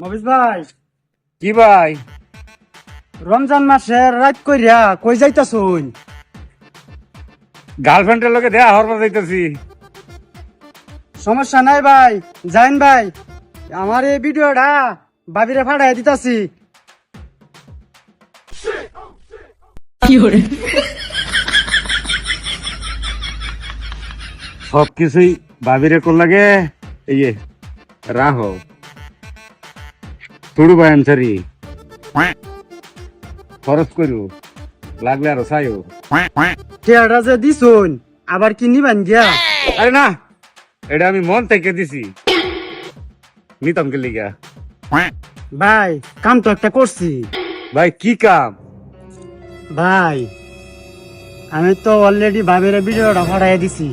মবিজ ভাই, কি ভাই? রমজান মাসের রাত কইরা কই যাইতাছুন? গার্লফ্রেন্ডের লোকে দেয়া হরবার যাইতেছি। সমস্যা নাই ভাই, যাইন ভাই। আমার এই ভিডিওটা ভাবিরে ফাড়াই দিতাছি। সবকিছুই ভাবিরে কোন লাগে। এই যে রাহো তুড়ু ভাই আনসারি খরচ করু, লাগলে আরো চাইও। টেয়াটা যে দিছুন আবার কি নিবেন গিয়া? আরে না, এটা আমি মন থেকে দিছি, নিতাম কে লিগা। ভাই কাম তো একটা করছি। ভাই কি কাম? ভাই আমি তো অলরেডি ভাবিরে ভিডিওটা ফাড়াই দিছি।